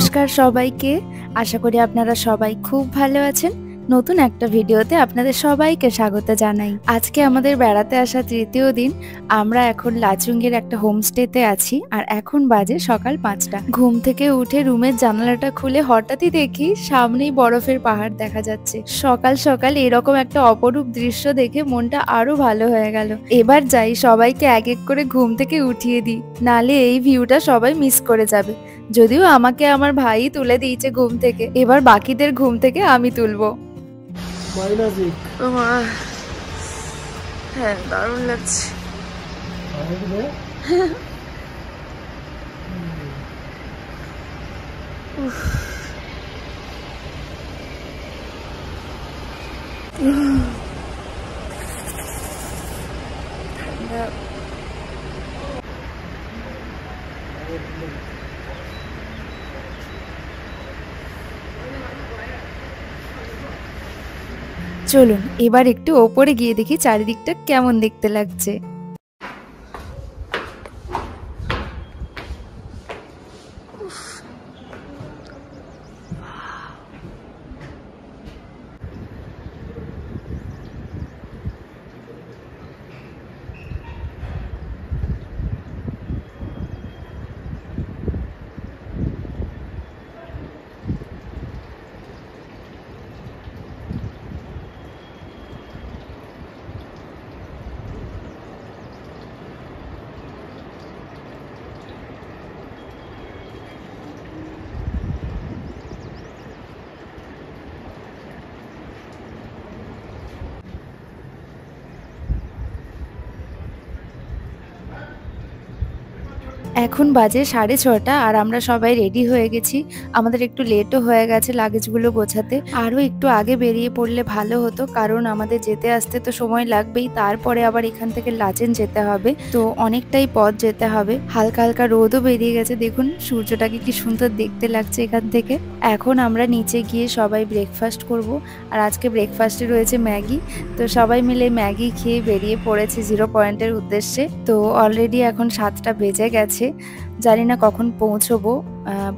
নমস্কার সবাইকে। আশা করি আপনারা সবাই খুব ভালো আছেন। নতুন একটা ভিডিওতে আপনাদের সবাইকে স্বাগত জানাই। আজকে আমাদের বেড়াতে আসা তৃতীয় দিন। আমরা এখন লাচুংয়ের একটা হোমস্টেতে আছি আর এখন বাজে সকাল 5টা। ঘুম থেকে উঠে রুমের জানালাটা খুলে হঠাৎই দেখি সামনেই বরফের পাহাড় দেখা যাচ্ছে। সকাল সকাল এরকম একটা অপরূপ দৃশ্য দেখে মনটা আরো ভালো হয়ে গেল। এবার যাই, সবাইকে এক এক করে ঘুম থেকে উঠিয়ে দিই, নালে এই ভিউটা সবাই মিস করে যাবে। যদিও আমাকে আমার ভাই তুলে দিয়েছে ঘুম থেকে, এবার বাকিদের ঘুম থেকে আমি তুলবো। হ্যাঁ, দারুণ লাগছে। চলুন এবার একটু ওপরে গিয়ে দেখি চারিদিকটা কেমন দেখতে লাগছে। এখন বাজে 6:30 আর আমরা সবাই রেডি হয়ে গেছি। আমাদের একটু লেটও হয়ে গেছে লাগেজগুলো গোছাতে। আরও একটু আগে বেরিয়ে পড়লে ভালো হতো, কারণ আমাদের যেতে আসতে তো সময় লাগবেই, তারপরে আবার এখান থেকে লাচেন যেতে হবে, তো অনেকটাই পথ যেতে হবে। হালকা হালকা রোদও বেরিয়ে গেছে, দেখুন সূর্যটাকে কি সুন্দর দেখতে লাগছে এখান থেকে। এখন আমরা নিচে গিয়ে সবাই ব্রেকফাস্ট করব, আর আজকে ব্রেকফাস্টে রয়েছে ম্যাগি। তো সবাই মিলে ম্যাগি খেয়ে বেরিয়ে পড়েছে জিরো পয়েন্টের উদ্দেশ্যে। তো অলরেডি এখন 7টা বেজে গেছে। জানি না কখন পৌঁছবো,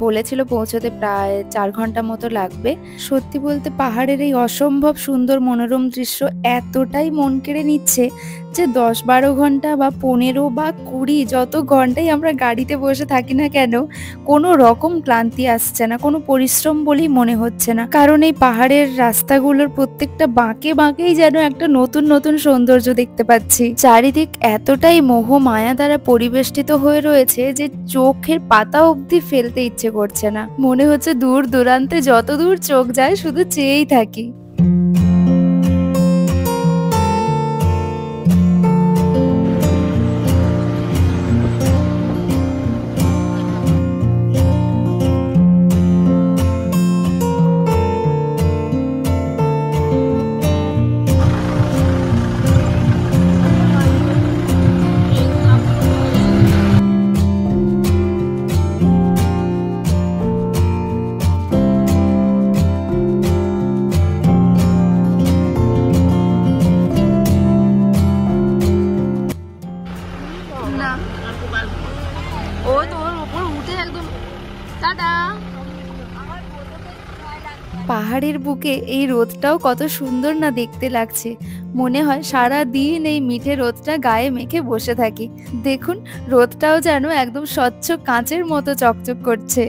বলেছিল পৌঁছতে প্রায় 4 ঘন্টা মতো লাগবে। সত্যি বলতে পাহাড়ের এই অসম্ভব সুন্দর মনোরম দৃশ্য এতটাই মন কেড়ে নিচ্ছে যে 10-12 ঘন্টা বা 15 বা 20 যত ঘন্টাই আমরা গাড়িতে বসে থাকি না কেন, কোনো রকম ক্লান্তি আসছে না, কোনো পরিশ্রম বলেই মনে হচ্ছে না। কারণ এই পাহাড়ের রাস্তাগুলোর প্রত্যেকটা বাঁকে বাঁকেই যেন একটা নতুন নতুন সৌন্দর্য দেখতে পাচ্ছি। চারিদিক এতটাই মোহ মায়া দ্বারা পরিবেষ্টিত হয়ে রয়েছে যে চোখের পাতা অবধি ফেলতে ইচ্ছে করছে না। মনে হচ্ছে দূর দূরান্তে যত দূর চোখ যায় শুধু চেয়েই থাকি। পাহাড়ের বুকে এই রোদটাও কত সুন্দর না দেখতে লাগছে। মনে হয় সারা দিন এই মিঠে রোদটা গায়ে মেখে বসে থাকি। দেখুন রোদটাও যেন একদম স্বচ্ছ কাঁচের মতো চকচক করছে।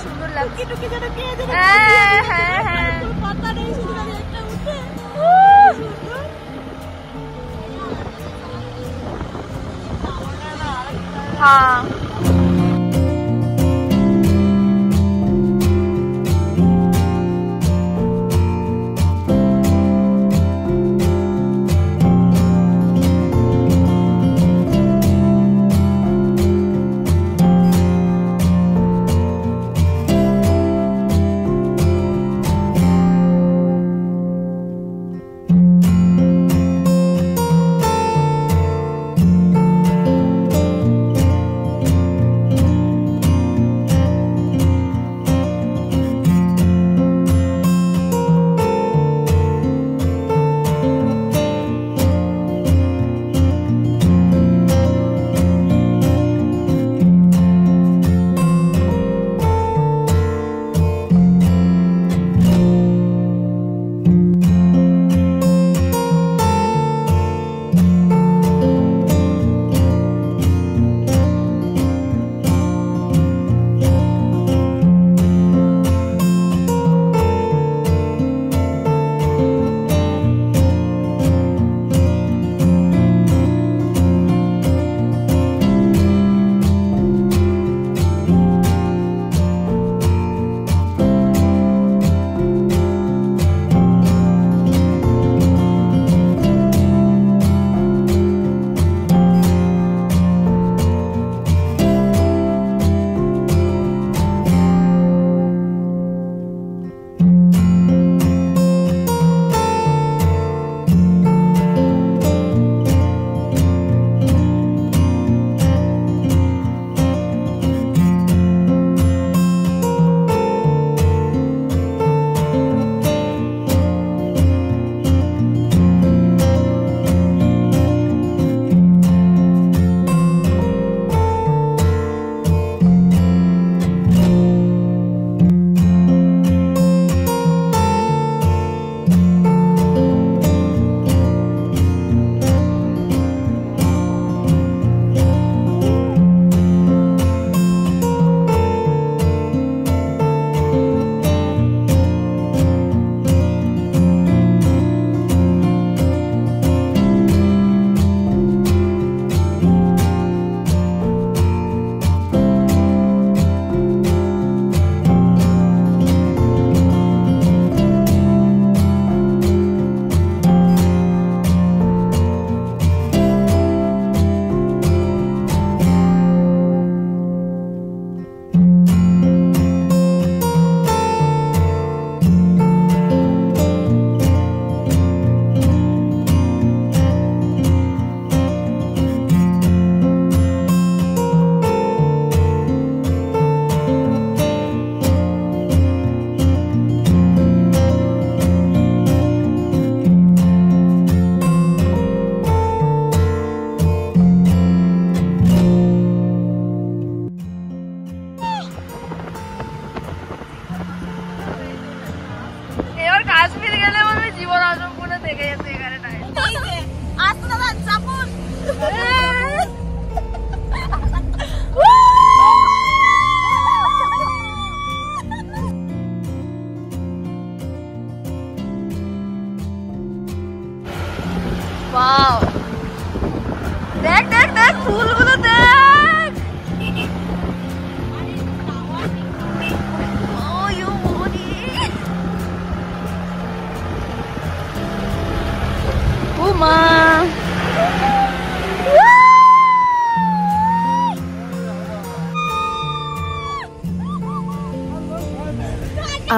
সুন্দর লাগছে। হ্যাঁ হ্যাঁ হ্যাঁ হ্যাঁ। वाओ देख देख देख फूलগুলো देख ओ यू मोनी उमा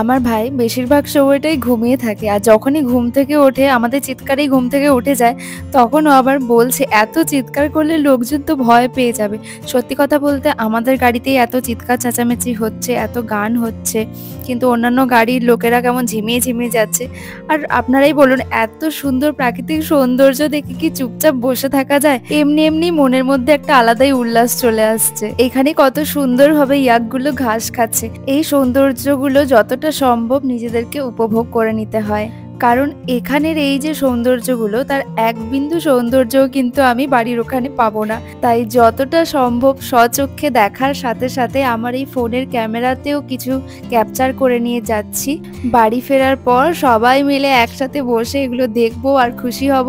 আমার ভাই বেশিরভাগ সময়টাই ঘুমিয়ে থাকে, আর যখনই ঘুম থেকে ওঠে আমাদের চিৎকারেই ঘুম থেকে উঠে যায়। তখনও আবার বলছে এত চিৎকার করলে লোকজন তো ভয় পেয়ে যাবে। সত্যি কথা বলতে আমাদের গাড়িতেই এত চিৎকার চেঁচামেচি হচ্ছে, এত গান হচ্ছে, কিন্তু অন্যান্য গাড়ির লোকেরা কেমন ঝিমিয়ে ঝিমিয়ে যাচ্ছে। আর আপনারাই বলুন, এত সুন্দর প্রাকৃতিক সৌন্দর্য দেখে কি চুপচাপ বসে থাকা যায়? এমনি এমনি মনের মধ্যে একটা আলাদাই উল্লাস চলে আসছে। এখানে কত সুন্দরভাবে ইয়াকগুলো ঘাস খাচ্ছে। এই সৌন্দর্যগুলো যতটা সম্ভব নিজেদেরকে উপভোগ করে নিতে হয়। কারণ এখানের এই যে সৌন্দর্যগুলো তার এক বিন্দু সৌন্দর্যও কিন্তু আমি বাড়ির ওখানে পাবো না। তাই যতটা সম্ভব স্বচক্ষে দেখার সাথে সাথে আমার এই ফোনের ক্যামেরাতেও কিছু ক্যাপচার করে নিয়ে যাচ্ছি। বাড়ি ফেরার পর সবাই মিলে একসাথে বসে এগুলো দেখবো আর খুশি হব,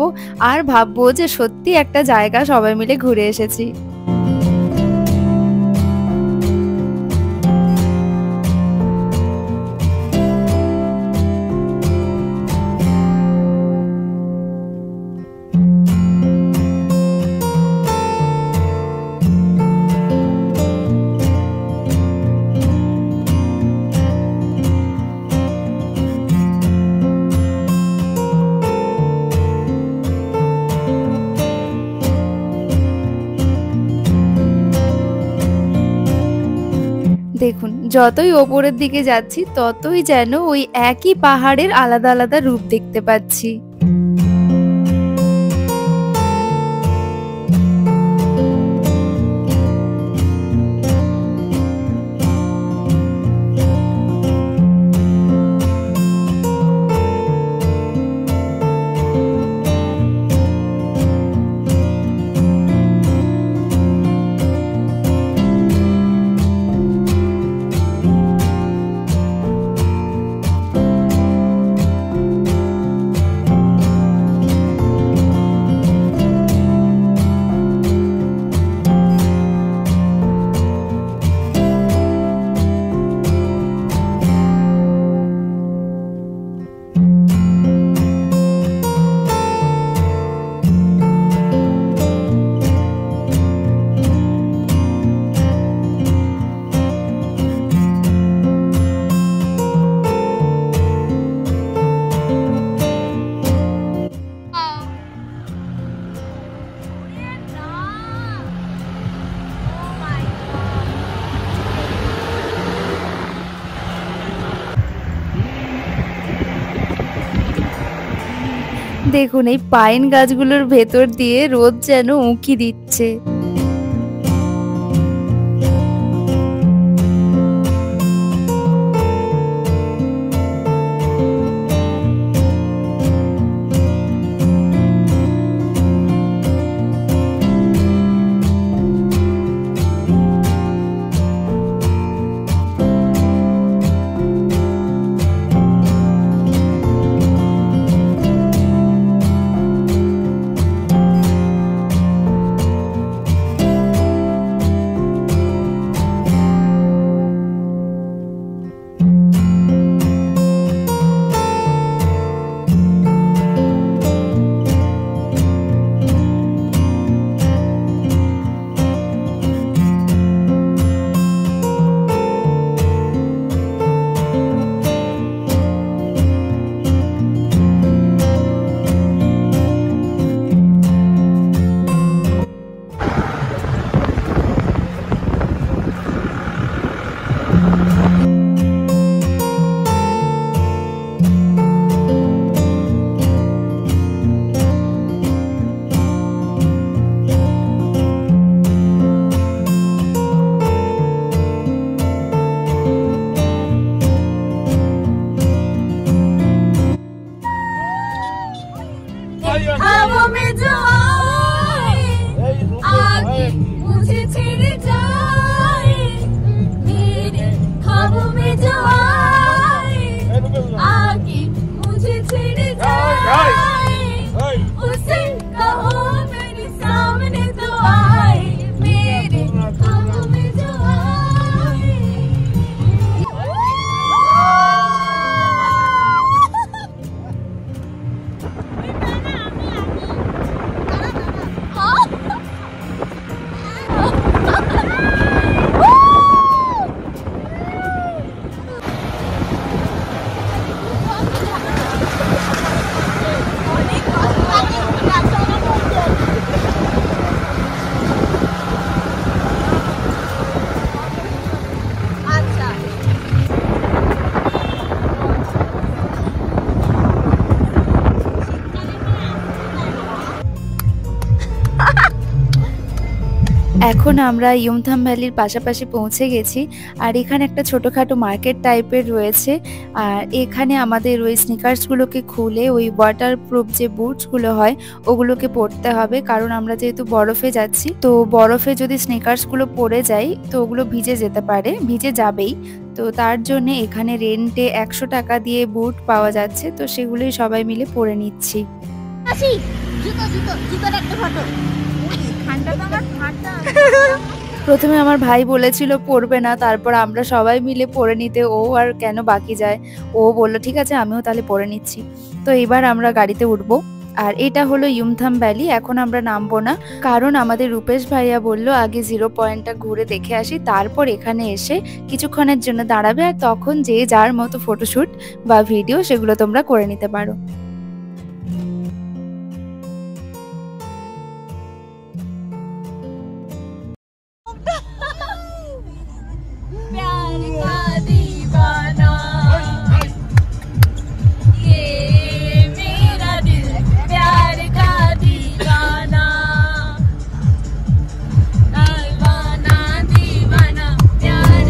আর ভাববো যে সত্যি একটা জায়গা সবাই মিলে ঘুরে এসেছি। দেখুন, যতই ওপরের দিকে যাচ্ছি ততই যেন ওই একই পাহাড়ের আলাদা আলাদা রূপ দেখতে পাচ্ছি। দেখুন, এই পাইন গাছগুলোর ভেতর দিয়ে রোদ যেন উঁকি দিচ্ছে। ख्वाबों में जो आए आके मुझे छेड़ जाए, मेरे ख्वाबों में এখন আমরা ইয়ুমথাম ভ্যালির পাশাপাশি পৌঁছে গেছি। আর এখানে একটা ছোটোখাটো মার্কেট টাইপের রয়েছে। আর এখানে আমাদের ওই স্নিকার্সগুলোকে খুলে ওই ওয়াটারপ্রুফ যে বুটসগুলো হয় ওগুলোকে পরতে হবে, কারণ আমরা যেহেতু বরফে যাচ্ছি, তো বরফে যদি স্নিকার্সগুলো পরে যাই তো ওগুলো ভিজে যেতে পারে, ভিজে যাবেই। তো তার জন্য এখানে রেন্টে 100 টাকা দিয়ে বুট পাওয়া যাচ্ছে, তো সেগুলোই সবাই মিলে পরে নিচ্ছি। প্রথমে আমার ভাই বলেছিল পরবে না, তারপর আমরা সবাই মিলে পরে নিতে, ও আর কেন বাকি যায়, ও বলল ঠিক আছে আমিও তাহলে পরে নিচ্ছি। তো এবার আমরা গাড়িতে উঠবো। আর এটা হলো ইয়ুমথাম ভ্যালি। এখন আমরা নামবো না, কারণ আমাদের রূপেশ ভাইয়া বলল আগে 0 পয়েন্টটা ঘুরে দেখে আসি, তারপর এখানে এসে কিছুক্ষণের জন্য দাঁড়াবে, আর তখন যে যার মতো ফটোশ্যুট বা ভিডিও সেগুলো তোমরা করে নিতে পারো। प्यार का दीवाना ये मेरा दिल प्यार का दीवाना दीवाना दीवाना प्यार।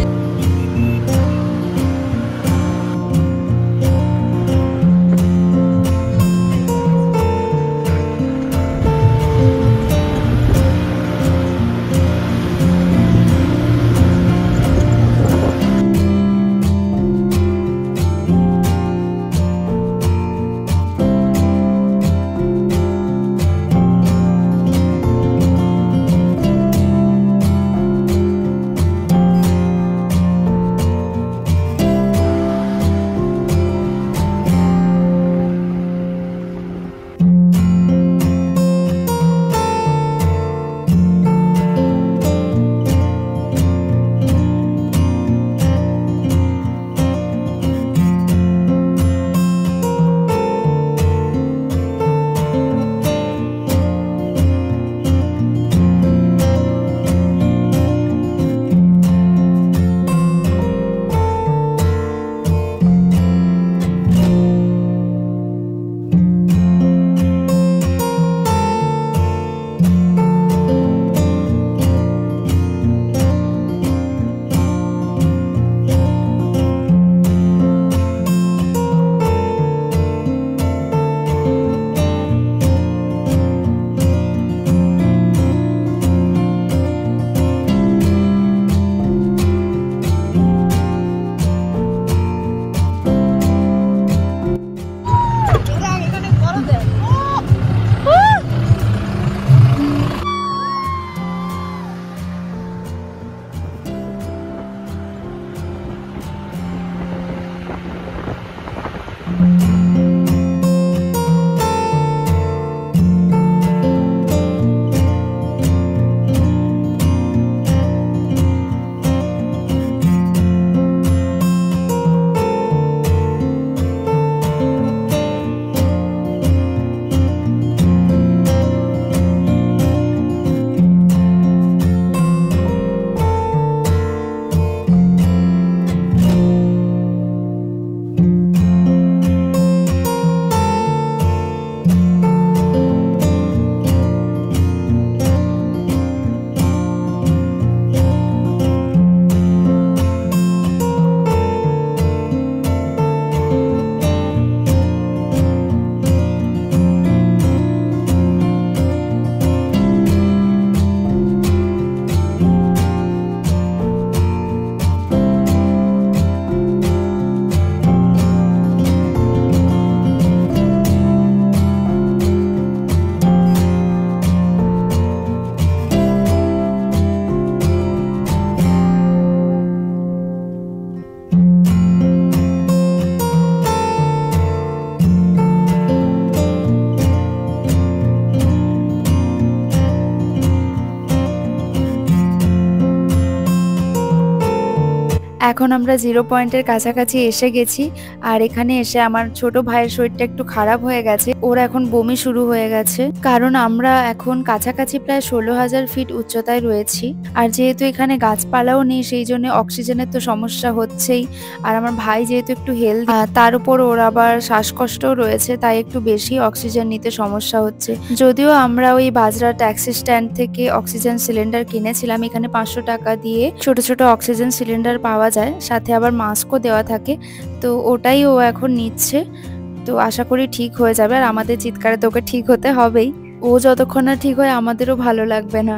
এখন আমরা 0 পয়েন্টের কাছাকাছি এসে গেছি। আর এখানে এসে আমার ছোট ভাইয়ের শরীরটা একটু খারাপ হয়ে গেছে, ওর এখন বমি শুরু হয়ে গেছে, কারণ আমরা এখন কাছাকাছি প্রায় 16,000 ফিট উচ্চতায় রয়েছি। আর যেহেতু এখানে গাছপালাও নেই, সেই জন্য অক্সিজেনের তো সমস্যা হচ্ছেই। আর আমার ভাই যেহেতু একটু হেলদি, তার উপর ওর আবার শ্বাসকষ্টও রয়েছে, তাই একটু বেশি অক্সিজেন নিতে সমস্যা হচ্ছে। যদিও আমরা ওই বাজরা ট্যাক্সি স্ট্যান্ড থেকে অক্সিজেন সিলিন্ডার কিনেছিলাম, এখানে 500 টাকা দিয়ে ছোট ছোট অক্সিজেন সিলিন্ডার পাওয়া যায়, সাথে আবার মাস্কও দেওয়া থাকে, তো ওটাই ও এখন নিচ্ছে। তো আশা করি ঠিক হয়ে যাবে, আর আমাদের চিৎকারে তো ওকে ঠিক হতে হবেই, ও যতক্ষণ না ঠিক হয় আমাদেরও ভালো লাগবে না।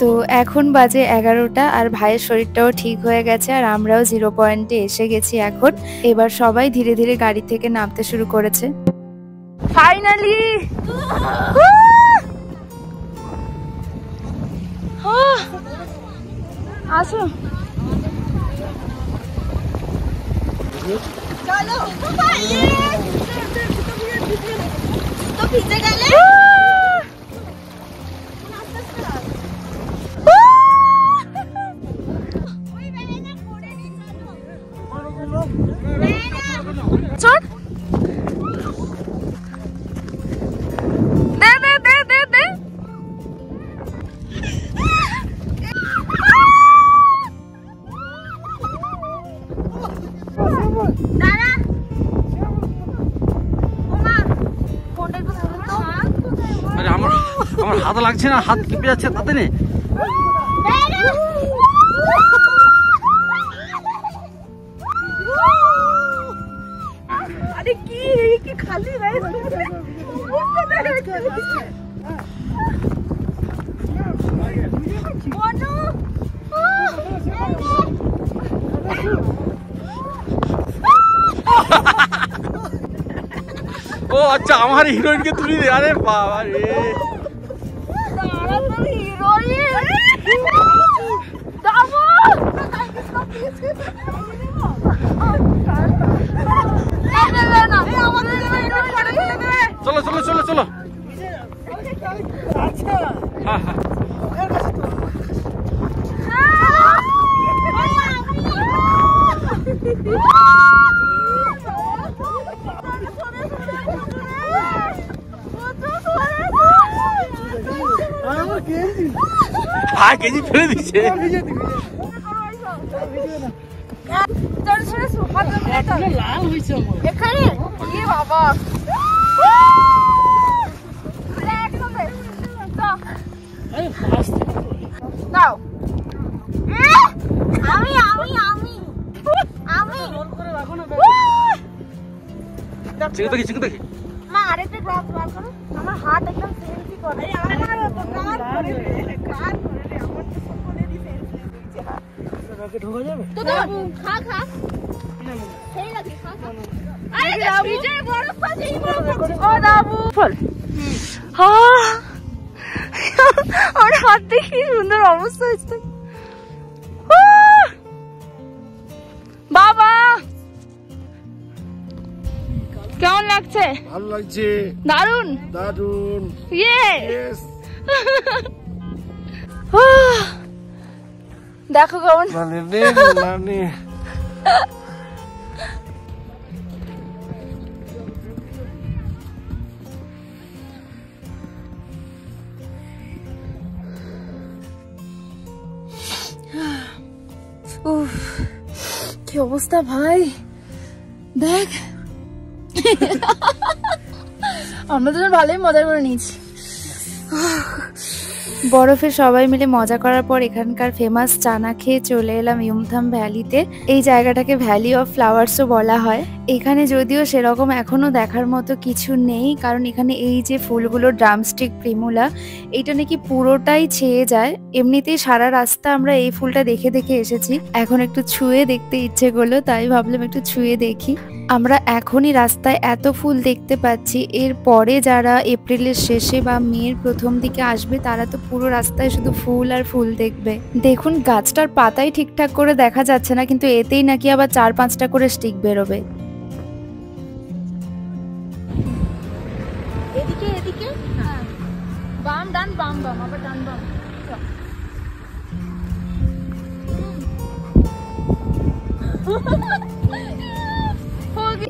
তো এখন বাজে 11টা, আর ভাইয়ের শরীরটাও ঠিক হয়ে গেছে, আর আমরাও 0 পয়েন্টে এসে গেছি এখন। এবার সবাই ধীরে ধীরে গাড়ি থেকে নামতে শুরু করেছে। ফাইনালি আসো, चलो तो पीछे गए চল দে দে দে দে দে। আরে আমার হাত লাগছে না, হাত কেঁপে যাচ্ছে তাতে নেই। अरे की खाली रहे ও আচ্ছা, আমার হিরোইনকে তুলি দে। আরে বাবা রে, চলো চলো চলো চলো। হ্যাঁ হ্যাঁ, কেজি ফেলে দিচ্ছে। लाल হইছে এখানে কি বাবা আরে ফাস্ট দাও আমি আমি আমি আমি রোল করে রাখো না চিকু দেখি চিকু দেখি। মা আরেকটা গ্লাস বার করো, আমার হাত একদম সেন্সি করে। আরে আমার তো কান করে রে কান করে রে, আমার তো সব করে দি সেন্সি দিচ্ছে। রাকে ঢোকা যাবে তো দাও, খা খা সেই লাগে, খা খা। আরে ফ্রিজে বরফ আছে, এই বরফ ও দাবু ফল। হ্যাঁ, আমার হাত দেখি সুন্দর অবস্থা হয়েছে। বাবা কেমন লাগছে? ভালো লাগছে, দারুন দারুন। ইয়েস। দেখো কেমন মানে উফ, কি অবস্থা ভাই, দেখ আমরা তো ভালোই মজা করে নিয়েছি। বরফে সবাই মিলে মজা করার পর এখানকার ফেমাস চানা খেয়ে চলে এলাম ইউমথাম ভ্যালিতে। এই জায়গাটাকে ভ্যালি অফ ফ্লাওয়ার্সও বলা হয়। এখানে যদিও সেরকম এখনো দেখার মতো কিছু নেই, কারণ এখানে এই যে ফুলগুলো ড্রামস্টিক প্রিমুলা, এইটা নাকি পুরোটাই ছেয়ে যায়। এমনিতেই সারা রাস্তা আমরা এই ফুলটা দেখে দেখে এসেছি, এখন একটু ছুঁয়ে দেখতে ইচ্ছে করলো, তাই ভাবলাম একটু ছুঁয়ে দেখি। আমরা এখনই রাস্তায় এত ফুল দেখতে পাচ্ছি, এর পরে যারা এপ্রিলের শেষে বা মের প্রথম দিকে আসবে তারা তো পুরো রাস্তায় শুধু ফুল আর ফুল দেখবে। দেখুন গাছটার পাতাই ঠিকঠাক করে দেখা যাচ্ছে না, কিন্তু এতেই নাকি আবার 4-5টা করে স্টিক বেরোবে। এদিকে এদিকে বাম ডান বাম বাম আবার ডান বাম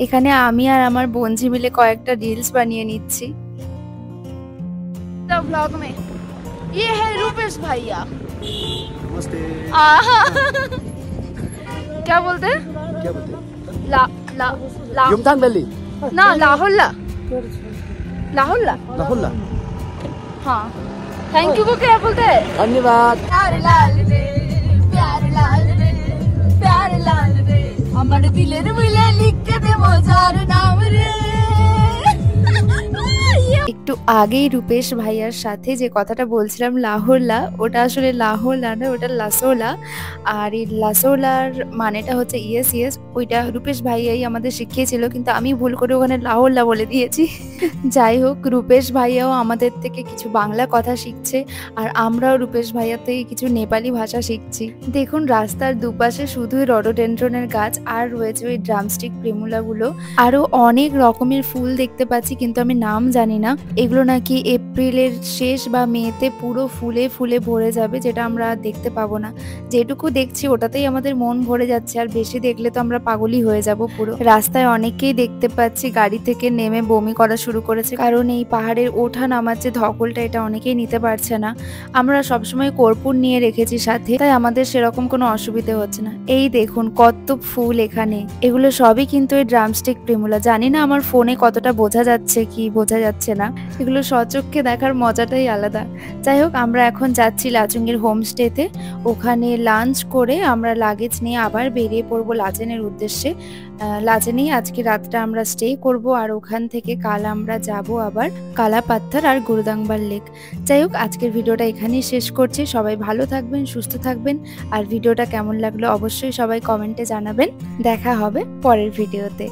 এখানে আমি আর আমার বোনঝি মিলে কয়েকটা রিলস বানিয়ে নিচ্ছি। ब्लॉग में ये है रूपेश भैया। नमस्ते। क्या बोलते हैं? क्या बोलते हैं? ला ला ला युमथांग वैली। ना लाहौला लाहौला राहुल। हाँ थैंक यू को क्या बोलते हैं? धन्यवाद। प्यार लाल रे प्यार लाल रे प्यार लाल रे আমার দিলের মিলে লিখে দেব যার নাম রে। একটু আগেই রূপেশ ভাইয়ার সাথে যে কথাটা বলছিলাম লাহোলা, ওটা আসলে লাহোলা না, ওটা লাসোলা। আর এই লাসোলার মানেটা হচ্ছে ইয়েস ইয়েস, ওইটা রূপেশ ভাইয়াই আমাদের শিখিয়েছিল, কিন্তু আমি ভুল করে ওখানে লাহোলা বলে দিয়েছি। যাই হোক, রূপেশ ভাইয়াও আমাদের থেকে কিছু বাংলা কথা শিখছে আর আমরাও রূপেশ ভাইয়ার থেকে কিছু নেপালি ভাষা শিখছি। দেখুন রাস্তার দুপাশে শুধুই রডোডেন্ড্রনের গাছ আর রয়েছে ওই ড্রামস্টিক প্রেমুলাগুলো, আরো অনেক রকমের ফুল দেখতে পাচ্ছি কিন্তু আমি নাম জানি না। এগুলো নাকি এপ্রিলের শেষ বা মেতে পুরো ফুলে ফুলে ভরে যাবে, যেটা আমরা দেখতে পাবো না। যেটুকু দেখছি ওটাতেই আমাদের মন ভরে যাচ্ছে, আর বেশি দেখলে তো আমরা পাগলই হয়ে যাব পুরো। রাস্তায় অনেককেই দেখতে পাচ্ছি গাড়ি থেকে নেমে বমি করা শুরু করেছে, কারণ এই পাহাড়ের ওঠা নামার যে ধকলটা এটা অনেকেই নিতে পারছে না। আমরা সবসময় কর্পূর নিয়ে রেখেছি সাথে, তাই আমাদের সেরকম কোনো অসুবিধে হচ্ছে না। এই দেখুন কত ফুল এখানে, এগুলো সবই কিন্তু এই ড্রামস্টিক প্রেমুলা। জানি না আমার ফোনে কতটা বোঝা যাচ্ছে কি বোঝা যাচ্ছে না, এগুলো সচক্ষে দেখার মজাটাই আলাদা। যাই হোক, আমরা এখন যাচ্ছি লাচুংয়ের হোমস্টেতে। ওখানে লাঞ্চ করে আমরা লাগেজ নিয়ে আবার বেরিয়ে পড়বো লাচেনের উদ্দেশ্যে। লাচেনেই আজকে রাতটা আমরা স্টে করব, আর ওখান থেকে কাল আমরা যাব আবার কালাপাত্থার আর গুরুদাংবার লেক। যাই হোক, আজকের ভিডিওটা এখানেই শেষ করছি। সবাই ভালো থাকবেন, সুস্থ থাকবেন, আর ভিডিওটা কেমন লাগলো অবশ্যই সবাই কমেন্টে জানাবেন। দেখা হবে পরের ভিডিওতে।